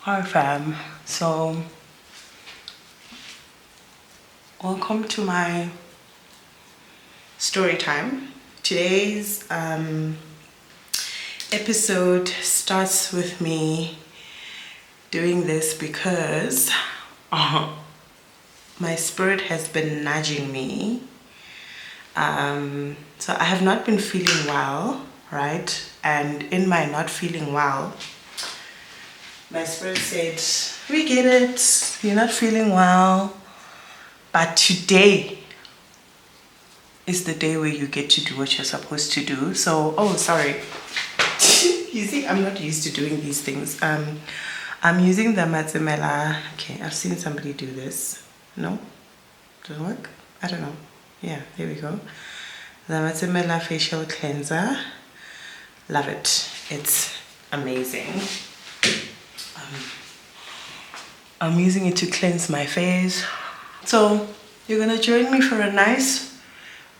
Hi fam, so welcome to my story time. Today's episode starts with me doing this because my spirit has been nudging me. So I have not been feeling well, right? And in my not feeling well, my spirit said, we get it, you're not feeling well, but today is the day where you get to do what you're supposed to do. So, oh, sorry. You see, I'm not used to doing these things. I'm using the Matsemela. Okay, I've seen somebody do this. No? Does it work? I don't know. Yeah, there we go. The Matsemela facial cleanser. Love it. It's amazing. I'm using it to cleanse my face. So you're gonna join me for a nice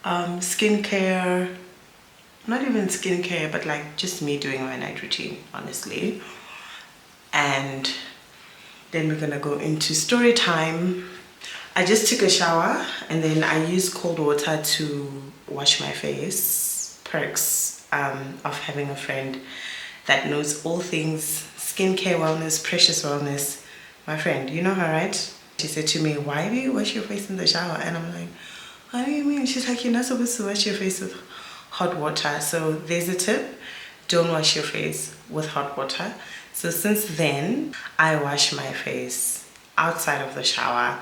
skincare, not even skincare, but like just me doing my night routine, honestly. And then we're gonna go into story time. I just took a shower and then I use cold water to wash my face. Perks of having a friend that knows all things skincare, wellness, precious wellness. My friend, you know her, right? She said to me, why do you wash your face in the shower? And I'm like, what do you mean? She's like, you're not supposed to wash your face with hot water. So there's a tip. Don't wash your face with hot water. So since then, I wash my face outside of the shower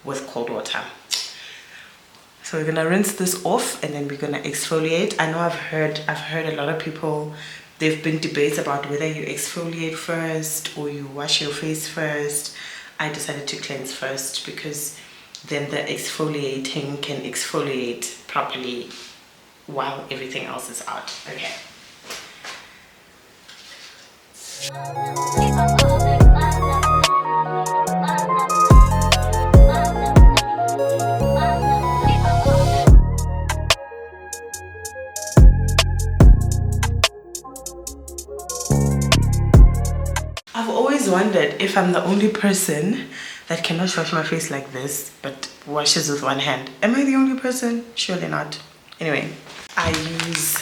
with cold water. So we're gonna rinse this off and then we're gonna exfoliate. I know I've heard a lot of people, there've been debates about whether you exfoliate first or you wash your face first. I decided to cleanse first because then the exfoliating can exfoliate properly while everything else is out. Okay. I've always wondered if I'm the only person that cannot wash my face like this but washes with one hand. Am I the only person? Surely not. Anyway, I use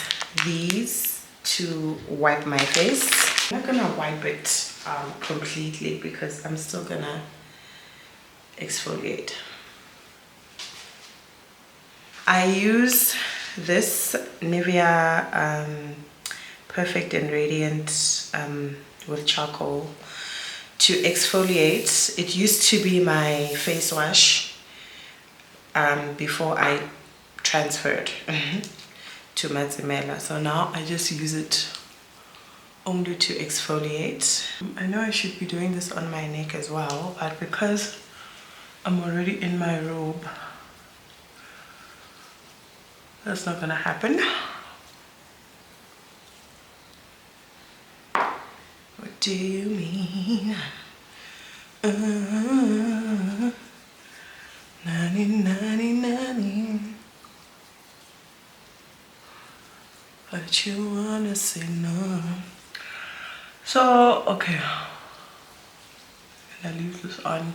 these to wipe my face. I'm not gonna wipe it completely because I'm still gonna exfoliate. I use this Nivea Perfect and Radiant with charcoal to exfoliate. It used to be my face wash before I transferred to Matsemela. So now I just use it only to exfoliate. I know I should be doing this on my neck as well, but because I'm already in my robe, that's not gonna happen. What do you mean? Nani, nani, nani. But you wanna say no. So, okay. I'm gonna leave this on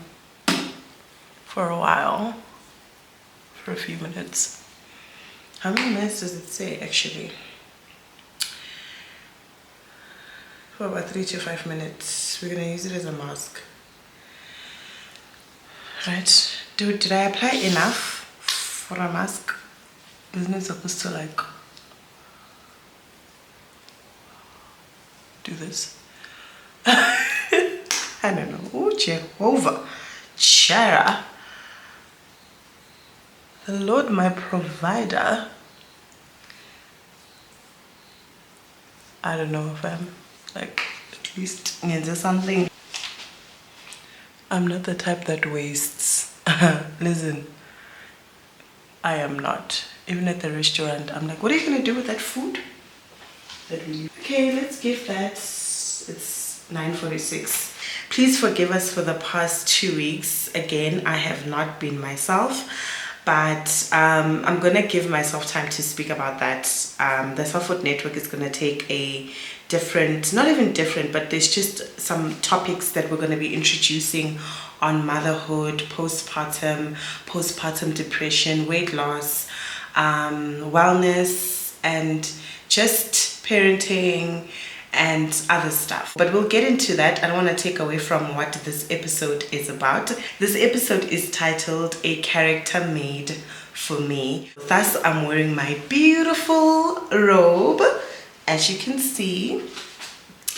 for a while. For a few minutes. How many minutes does it say actually? For about 3 to 5 minutes. We're gonna use it as a mask. Right. Did I apply enough for a mask? Isn't it supposed to like do this? I don't know. Oh, Jehovah. Chara. The Lord my provider. I don't know if I'm like at least needs something. I'm not the type that wastes. Listen, I am not. Even at the restaurant, I'm like, what are you gonna do with that food? Okay, let's give that. It's 9:46. Please forgive us for the past 2 weeks. Again, I have not been myself, but I'm gonna give myself time to speak about that. The Self Food Network is gonna take a different, not even different, but there's just some topics that we're gonna be introducing on motherhood, postpartum depression, weight loss, wellness, and just parenting and other stuff. But we'll get into that. I don't want to take away from what this episode is about. This episode is titled A Character Made for Me. Thus, I'm wearing my beautiful robe. As you can see,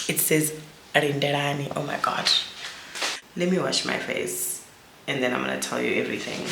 it says Rinderani. Oh my god. Let me wash my face and then I'm going to tell you everything.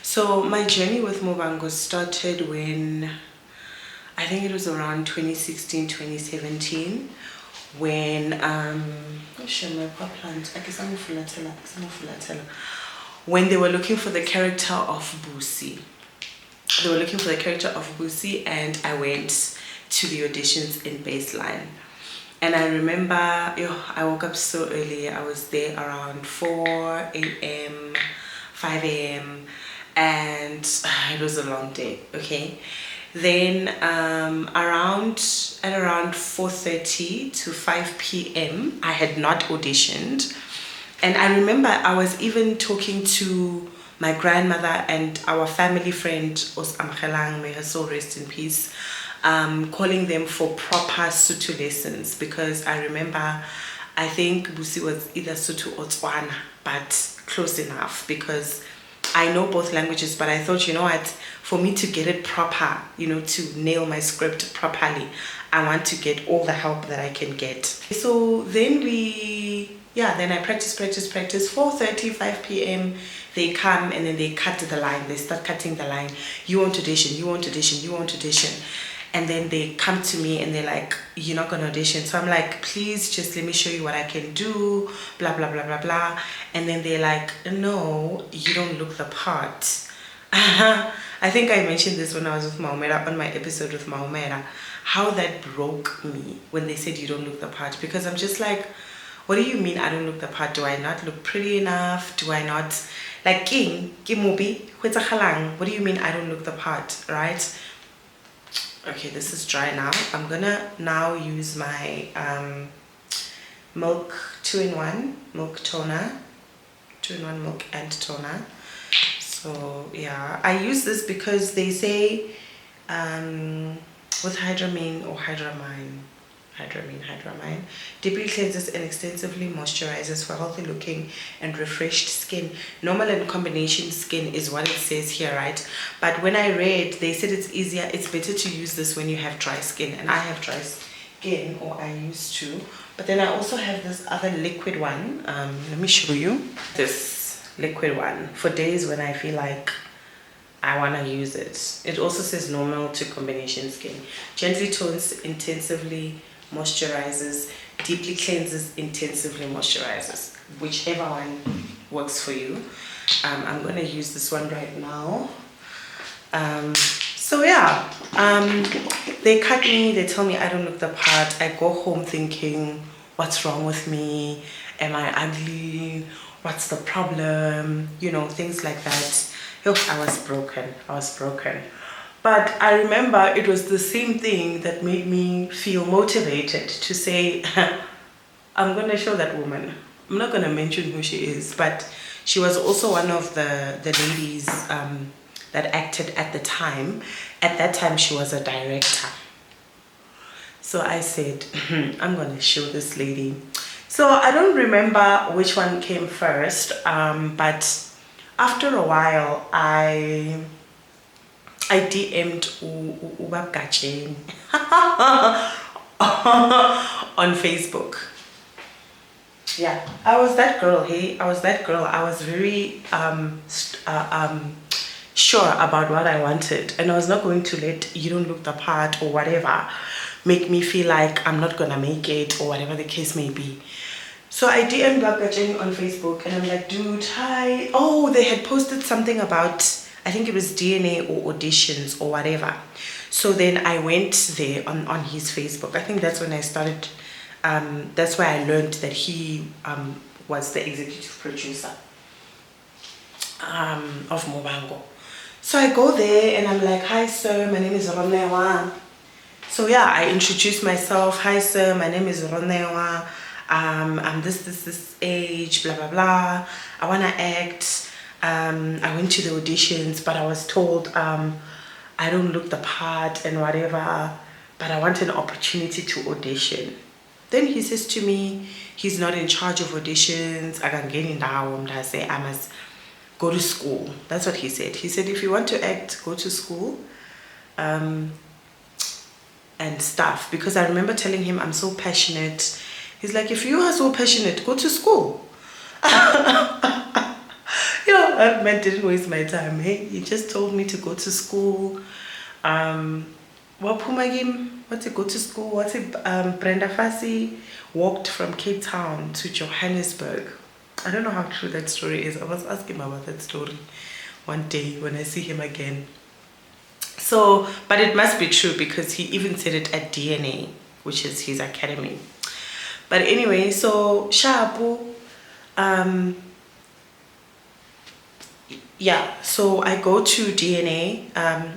So my journey with Muvhango started when I think it was around 2016, 2017, when when they were looking for the character of Busi. They were looking for the character of Busi, and I went to the auditions in Baseline. And I remember, I woke up so early. I was there around 4 a.m., 5 a.m., and it was a long day. Okay, then around 4:30 to 5 p.m. I had not auditioned, and I remember I was even talking to my grandmother and our family friend Os-Amgelang, may her soul rest in peace, calling them for proper Sotho lessons, because I remember I think Busi was either Sotho or Tswana, but close enough, because I know both languages, but I thought, you know what, for me to get it proper, to nail my script properly, I want to get all the help that I can get. So then then I practice, 4:30, 5 p.m. They come and then they cut the line. They start cutting the line. You want audition, you want audition, you want audition. And then they come to me and they're like, you're not going to audition. So I'm like, please just let me show you what I can do, blah, blah, blah, blah, blah. And then they're like, no, you don't look the part. I think I mentioned this when I was with Maumera, on my episode with Maumera, how that broke me when they said you don't look the part. Because I'm just like, what do you mean I don't look the part? Do I not look pretty enough? Do I not, like, what do you mean I don't look the part, right? Okay, this is dry now. I'm gonna now use my milk 2-in-1 milk toner, 2-in-1 milk and toner. So yeah, I use this because they say with Hydramine or Hydramine, deeply cleanses and extensively moisturizes for healthy looking and refreshed skin. Normal and combination skin is what it says here, right? But when I read, they said it's easier, it's better to use this when you have dry skin, and I have dry skin, or I used to. But then I also have this other liquid one. Let me show you this liquid one for days when I feel like I want to use it. It also says normal to combination skin. Gently tones, intensively moisturizes, deeply cleanses, intensively moisturizes. Whichever one works for you. I'm going to use this one right now. So yeah, they cut me, they tell me I don't look the part. I go home thinking, what's wrong with me? Am I ugly? What's the problem? Things like that. I was broken. But I remember it was the same thing that made me feel motivated to say, I'm going to show that woman. I'm not going to mention who she is, but she was also one of the ladies that acted at the time. At that time, she was a director. So I said, I'm going to show this lady. So I don't remember which one came first, but after a while, I DM'd Ubabgacheni on Facebook. Yeah, I was that girl. Hey, I was that girl. I was very sure about what I wanted, and I was not going to let "you don't look the part" or whatever make me feel like I'm not gonna make it, or whatever the case may be. So I DM'd Babgacheni on Facebook, and I'm like, dude, hi. Oh, they had posted something about, I think it was DNA or auditions or whatever. So then I went there on his Facebook. I think that's when I started, that's where I learned that he was the executive producer of Muvhango. So I go there and I'm like, hi sir, my name is Ronewa. So yeah, I introduced myself. Hi sir, my name is Ronewa. I'm this age, blah blah blah. I wanna act. I went to the auditions, but I was told I don't look the part and whatever, but I want an opportunity to audition. Then he says to me, he's not in charge of auditions. I can get in now. I say I must go to school. That's what he said. He said, if you want to act, go to school. And stuff, because I remember telling him I'm so passionate. He's like, if you are so passionate, go to school. You know, that man didn't waste my time. Hey, he just told me to go to school. What's it, go to school? What's it, Brenda Fassie walked from Cape Town to Johannesburg. I don't know how true that story is. I was asking him about that story one day when I see him again. So, but it must be true because he even said it at DNA, which is his academy. But anyway, so Shabu, yeah, so I go to DNA. I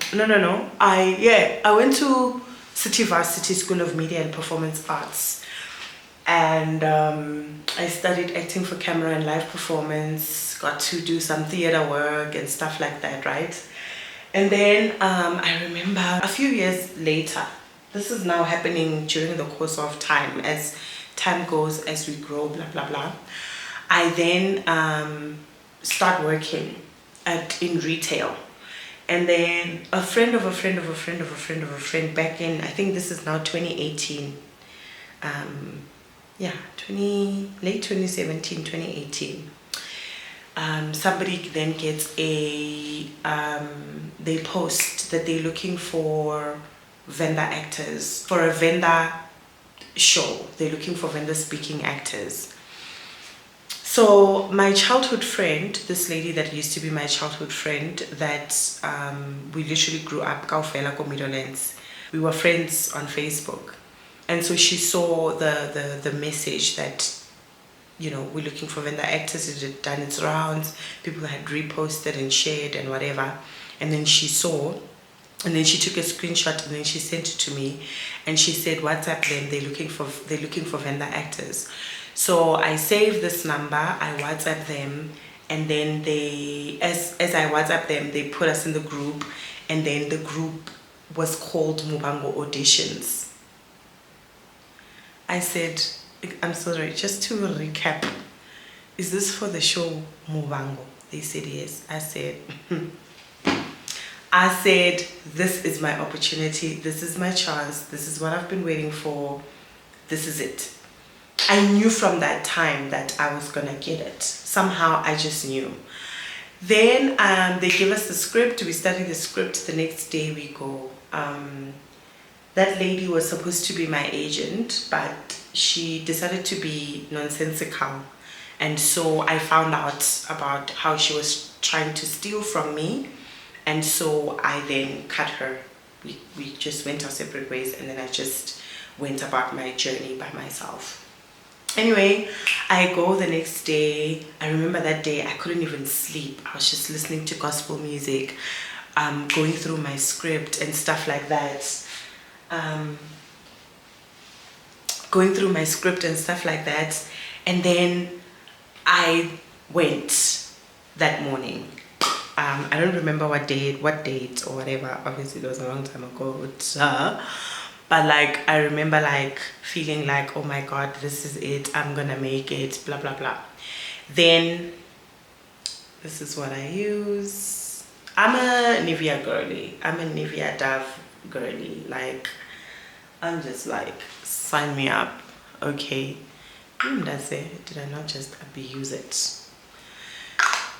went to City Varsity School of Media and Performance Arts, and I studied acting for camera and live performance. Got to do some theater work and stuff like that, right? And then I remember a few years later, this is now happening during the course of time, as time goes, as we grow, blah, blah, blah. I then start working in retail. And then a friend of a friend of a friend of a friend of a friend back in, I think this is now 2018. Late 2017, 2018. Somebody then gets they post that they're looking for vendor actors for a vendor show. They're looking for vendor speaking actors. So my childhood friend, this lady that used to be my childhood friend, that we literally grew up, Kaufela ko Middlelands. We were friends on Facebook. And so she saw the message that, you know, we're looking for vendor actors. It had done its rounds. People had reposted and shared and whatever. And then she saw, and then she took a screenshot and then she sent it to me. And she said, WhatsApp them, they're looking for vendor actors. So I saved this number, I WhatsApp them, and then they, as I WhatsApp them, they put us in the group, and then the group was called Muvhango Auditions. I said, I'm sorry, just to recap, is this for the show Muvhango? They said yes. I said, this is my opportunity, this is my chance, this is what I've been waiting for, this is it. I knew from that time that I was gonna get it. Somehow I just knew. Then they give us the script, we study the script, the next day we go. That lady was supposed to be my agent, but she decided to be nonsensical. And so I found out about how she was trying to steal from me. And so I then cut her. We just went our separate ways, and then I just went about my journey by myself. Anyway, I go the next day. I remember that day I couldn't even sleep. I was just listening to gospel music, going through my script and stuff like that. Going through my script and stuff like that. And then I went that morning. I don't remember what date or whatever. Obviously, it was a long time ago. But like I remember like feeling like, oh my god, this is it, I'm gonna make it, blah blah blah. Then this is what I use. I'm a Nivea girly. I'm a Nivea Dove girly. Like I'm just like, sign me up. Okay, that's it. Did I not just abuse it?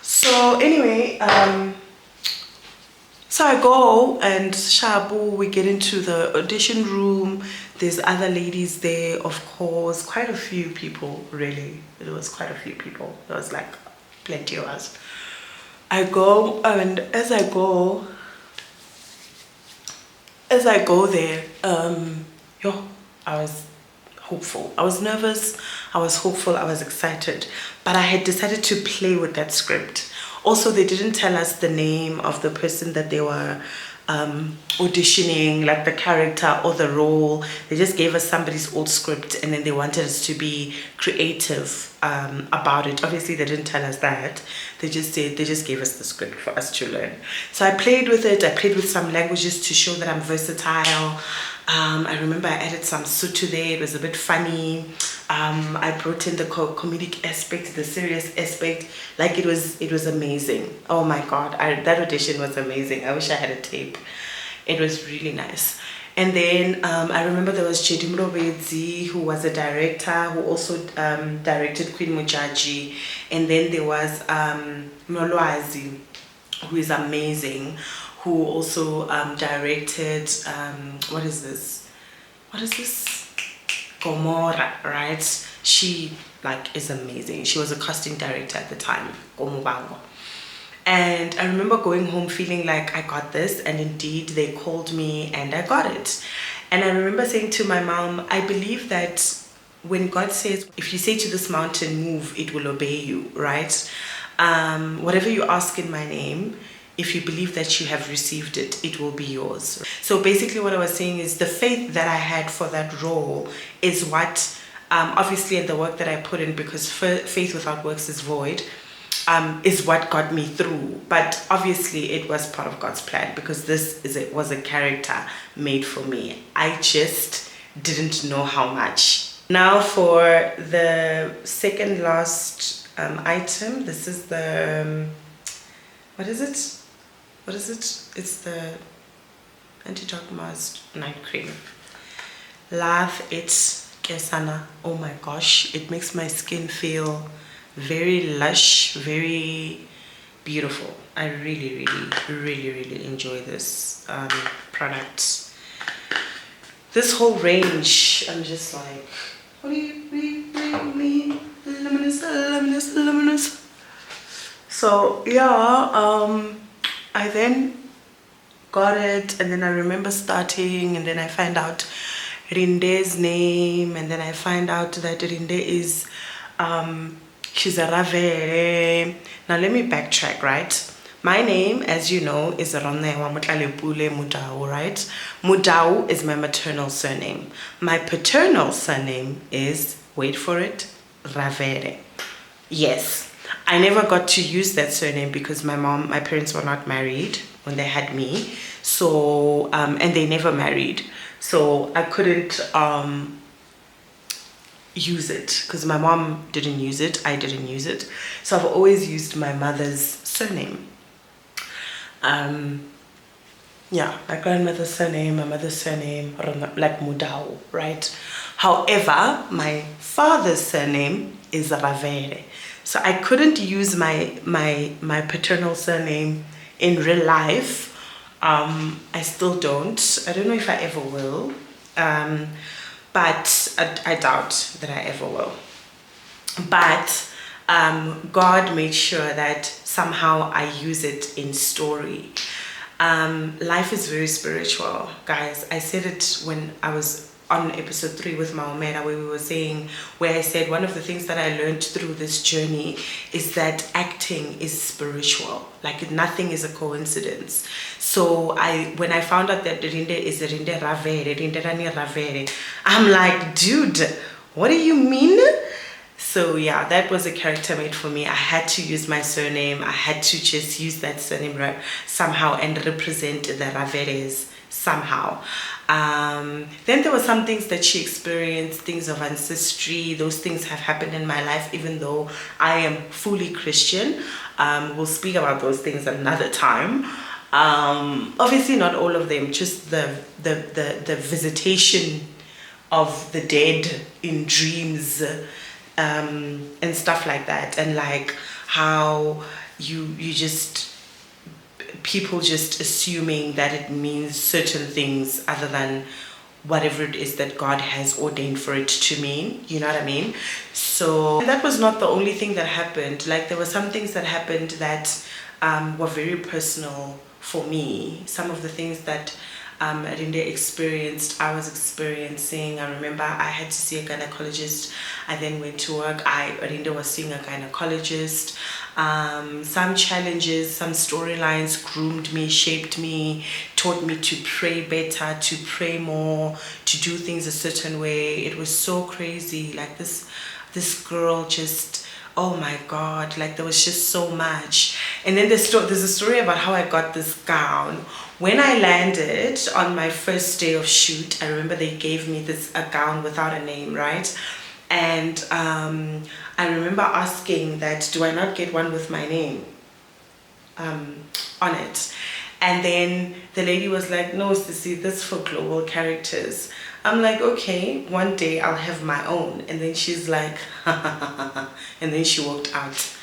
So anyway, so I go and Shabu, we get into the audition room. There's other ladies there, of course, quite a few people, really. It was quite a few people. There was like plenty of us. I go, and as I go there, I was hopeful. I was nervous, I was hopeful, I was excited. But I had decided to play with that script. Also, they didn't tell us the name of the person that they were auditioning, like the character or the role. They just gave us somebody's old script, and then they wanted us to be creative about it. Obviously, they didn't tell us that. They just gave us the script for us to learn. So I played with it. I played with some languages to show that I'm versatile. I remember I added some Sotho there. It was a bit funny. I brought in the comedic aspect, the serious aspect. Like it was amazing. Oh my god, that audition was amazing. I wish I had a tape. It was really nice. And then I remember there was Chedi Mlobedzi, who was a director, who also directed Queen Mujaji. And then there was Molwazi, who is amazing, who also directed what is this Gomorrah, right? She like is amazing. She was a casting director at the time, Muvhango. And I remember going home feeling like I got this, and indeed they called me and I got it. And I remember saying to my mom, I believe that when God says, if you say to this mountain move, it will obey you, right? Whatever you ask in my name, if you believe that you have received it, it will be yours. So basically what I was saying is the faith that I had for that role is what, obviously, and the work that I put in, because faith without works is void, is what got me through. But obviously it was part of God's plan, because this was a character made for me. I just didn't know how much. Now for the second last item, this is the, what is it? It's the anti-dark mask night cream. Love it, Kesana. Oh my gosh, it makes my skin feel very lush, very beautiful. I really enjoy this product. This whole range, I'm just like, what do you mean? Luminous. So yeah, I then got it, and then I remember starting, and then I find out Rinde's name, and then I find out that Rinde is she's a Ravere. Now let me backtrack, right? My name, as you know, is Ronewa Mutlalepule Mudau, right? Mudau is my maternal surname. My paternal surname is, wait for it, Ravere. Yes. I never got to use that surname because my parents were not married when they had me. So, and they never married. So I couldn't use it because my mom didn't use it. I didn't use it. So I've always used my mother's surname. Yeah, my grandmother's surname, my mother's surname, like Mudau, right? However, my father's surname is Ravere. So I couldn't use my paternal surname in real life. I still don't. I don't know if I ever will. But I doubt that I ever will. But God made sure that somehow I use it in story. Life is very spiritual, guys. I said it when I was on episode 3 with Maomera, where I said one of the things that I learned through this journey is that acting is spiritual. Like nothing is a coincidence. So when I found out that Rinde is Rinde Ravere, Rinde Rani Ravere, I'm like, dude, what do you mean? So yeah, that was a character made for me. I had to use my surname. I had to just use that surname somehow and represent the Raveres somehow. Then there were some things that she experienced, things of ancestry. Those things have happened in my life, even though I am fully Christian. We'll speak about those things another time. Obviously not all of them, just the visitation of the dead in dreams, and stuff like that, and like how you just, people just assuming that it means certain things other than whatever it is that God has ordained for it to mean, you know what I mean? So that was not the only thing that happened. Like there were some things that happened that were very personal for me. Some of the things that Rinde experienced, I was experiencing. I remember I had to see a gynecologist. I then went to work. Rinde was seeing a gynecologist. Some challenges, some storylines groomed me, shaped me, taught me to pray better, to pray more, to do things a certain way. It was so crazy. Like this girl just, oh my God, like there was just so much. And then there's a story about how I got this gown. When I landed on my first day of shoot, I remember they gave me a gown without a name, right? And I remember asking that, do I not get one with my name on it? And then the lady was like, no, Sissy, this is for global characters. I'm like, okay, one day I'll have my own. And then she's like, and then she walked out.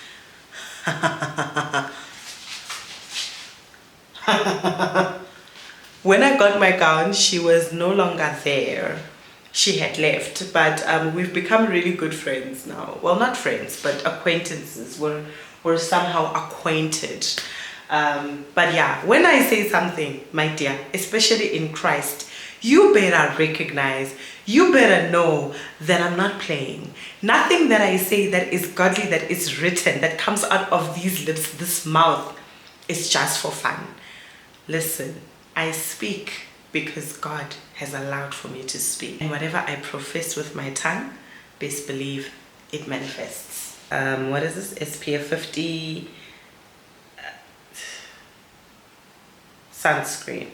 When I got my gown, she was no longer there. She had left, but we've become really good friends now. Well, not friends, but acquaintances. We're somehow acquainted. But yeah, when I say something, my dear, especially in Christ, you better recognize, you better know that I'm not playing. Nothing that I say that is godly, that is written, that comes out of these lips, this mouth, is just for fun. Listen, I speak because God has allowed for me to speak. And whatever I profess with my tongue, best believe it manifests. What is this? SPF 50 sunscreen.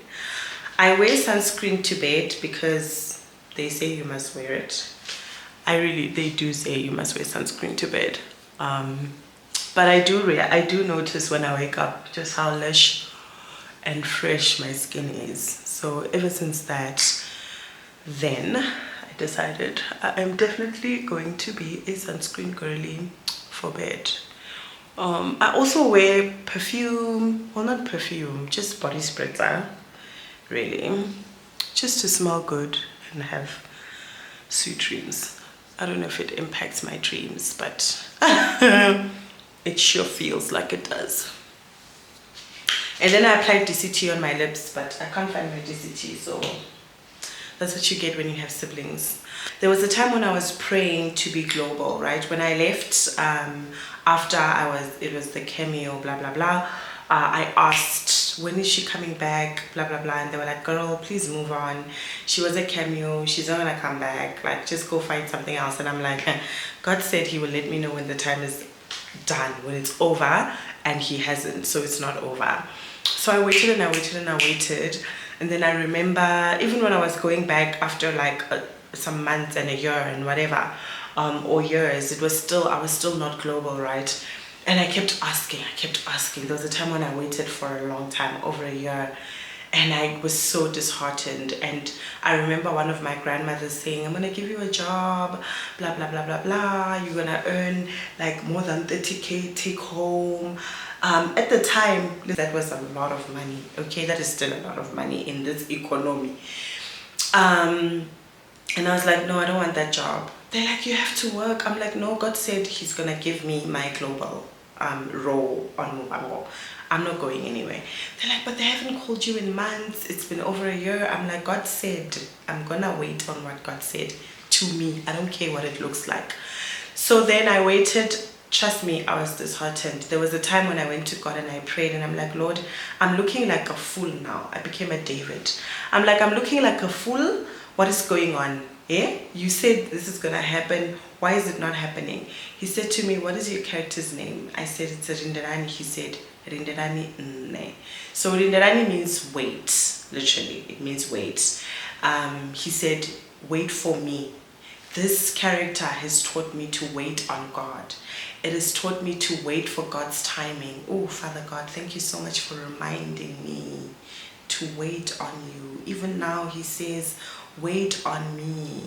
I wear sunscreen to bed because they say you must wear it. They do say you must wear sunscreen to bed. But I do notice when I wake up just how lush and fresh my skin is. So ever since that, then I decided I am definitely going to be a sunscreen girly for bed. I also wear perfume, well, not perfume, just body spritzer, really, just to smell good and have sweet dreams. I don't know if it impacts my dreams, but it sure feels like it does. And then I applied DCT on my lips, but I can't find my DCT, so that's what you get when you have siblings. There was a time when I was praying to be global, right? When I left, after it was the cameo, blah, blah, blah, I asked, when is she coming back, blah, blah, blah, and they were like, girl, please move on. She was a cameo, she's not gonna come back, like, just go find something else. And I'm like, God said he will let me know when the time is done, when it's over, and he hasn't, so it's not over. So I waited and I waited and I waited, and then I remember even when I was going back after like some months and a year and whatever, or years, I was still not global, right? And I kept asking. There was a time when I waited for a long time, over a year, and I was so disheartened. And I remember one of my grandmothers saying, I'm gonna give you a job, blah, blah, blah, blah, blah. You're gonna earn like more than 30K take home. At the time, that was a lot of money, okay? That is still a lot of money in this economy. And I was like, no, I don't want that job. They're like, you have to work. I'm like, no, God said he's gonna give me my global role on Muvhango. I'm not going anywhere. They're like, but they haven't called you in months. It's been over a year. I'm like, God said, I'm gonna wait on what God said to me. I don't care what it looks like. So then I waited. Trust me, I was disheartened. There was a time when I went to God and I prayed and I'm like, Lord, I'm looking like a fool now. I became a David. I'm like, I'm looking like a fool. What is going on? Yeah, you said this is gonna happen. Why is it not happening? He said to me, what is your character's name? I said, it's a Rinderani. He said, Rinderani Nne. So Rinderani means wait, literally. It means wait. He said, wait for me. This character has taught me to wait on God. It has taught me to wait for God's timing. Oh, Father God, thank you so much for reminding me to wait on you. Even now, he says, wait on me.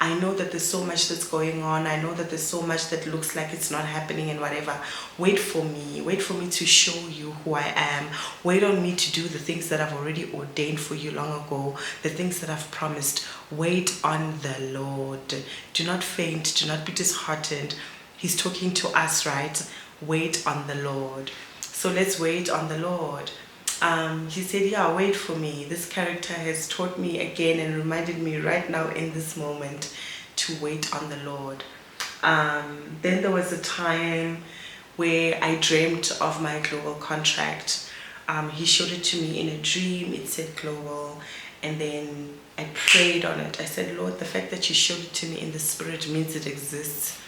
I know that there's so much that's going on. I know that there's so much that looks like it's not happening and whatever. Wait for me. Wait for me to show you who I am. Wait on me to do the things that I've already ordained for you long ago. The things that I've promised. Wait on the Lord. Do not faint. Do not be disheartened. He's talking to us, right? Wait on the Lord. So let's wait on the Lord. He said, yeah, wait for me. This character has taught me again and reminded me right now in this moment to wait on the Lord. Then there was a time where I dreamt of my global contract. He showed it to me in a dream. It said global. And then I prayed on it. I said, Lord, the fact that you showed it to me in the spirit means it exists.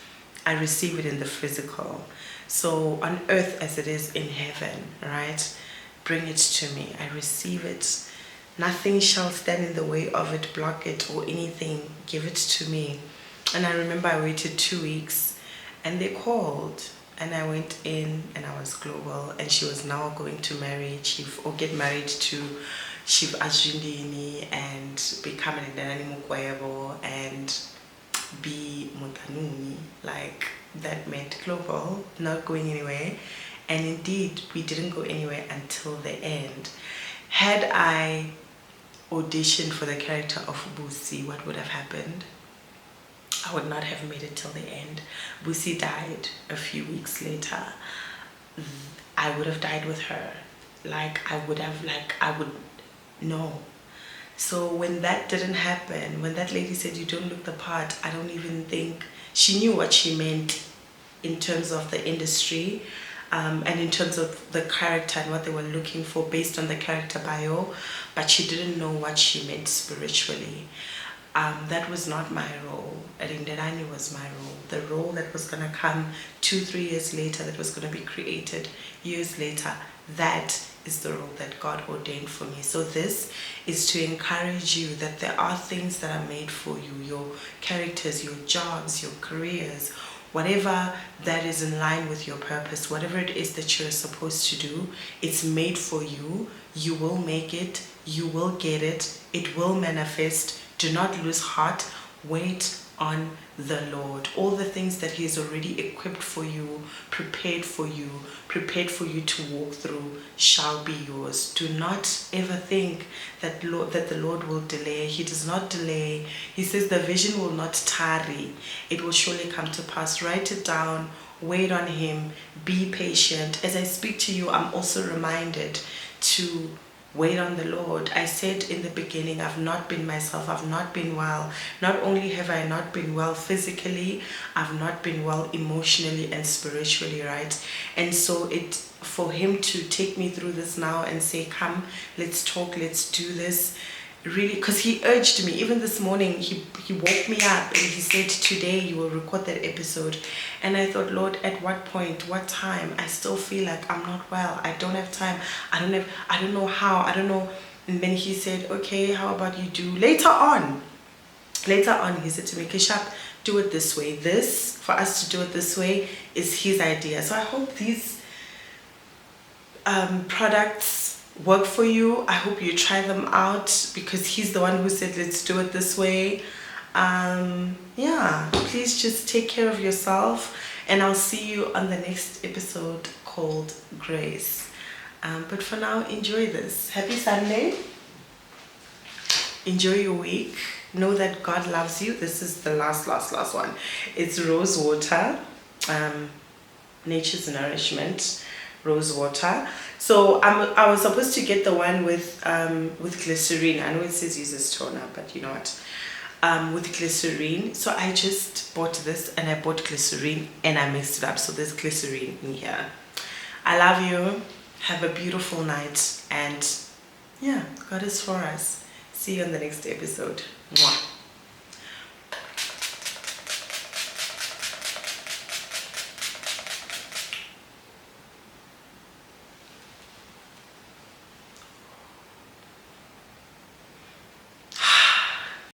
I receive it in the physical. So on earth as it is in heaven, right? Bring it to me. I receive it. Nothing shall stand in the way of it, block it, or anything. Give it to me. And I remember I waited 2 weeks and they called and I went in and I was global, and she was now going to marry Chief or get married to Chief Ajindini and become an Ndanani Mukwayabo and be Mutanuni. Like, that meant global, not going anywhere. And indeed, we didn't go anywhere until the end. Had I auditioned for the character of Busi, what would have happened? I would not have made it till the end. Busi died a few weeks later. I would have died with her. I would know. So when that didn't happen, when that lady said, you don't look the part, I don't even think she knew what she meant in terms of the industry. And in terms of the character and what they were looking for based on the character bio, but she didn't know what she meant spiritually. That was not my role. Rinderani was my role. The role that was going to come 2-3 years later, that was going to be created years later, that is the role that God ordained for me. So this is to encourage you that there are things that are made for you, your characters, your jobs, your careers, whatever that is in line with your purpose, whatever it is that you're supposed to do, it's made for you. You will make it. You will get it. It will manifest. Do not lose heart. Wait on the Lord. All the things that he has already equipped for you, prepared for you to walk through shall be yours. Do not ever think that the Lord will delay. He does not delay. He says the vision will not tarry. It will surely come to pass. Write it down. Wait on him. Be patient. As I speak to you, I'm also reminded to wait on the Lord. I said in the beginning, I've not been myself. I've not been well. Not only have I not been well physically, I've not been well emotionally and spiritually, right? And so for him to take me through this now and say, come, let's talk, let's do this. Really, because he urged me, even this morning, he woke me up and he said, today you will record that episode. And I thought, Lord, at what point, what time? I still feel like I'm not well. I don't have time. I don't know how, I don't know. And then he said, okay, how about you do later on, he said to me, Keshap, do it this way. This, for us to do it this way, is his idea. So I hope these products work for you. I hope you try them out because he's the one who said let's do it this way. Yeah, please just take care of yourself, and I'll see you on the next episode called Grace. But for now, enjoy this. Happy Sunday. Enjoy your week. Know that God loves you. This is the last one. It's rose water, nature's nourishment, rose water. So I was supposed to get the one with glycerine. I know it says uses toner, but you know what? With glycerine. So I just bought this and I bought glycerine and I mixed it up. So there's glycerine in here. I love you. Have a beautiful night, and yeah, God is for us. See you on the next episode. Mwah.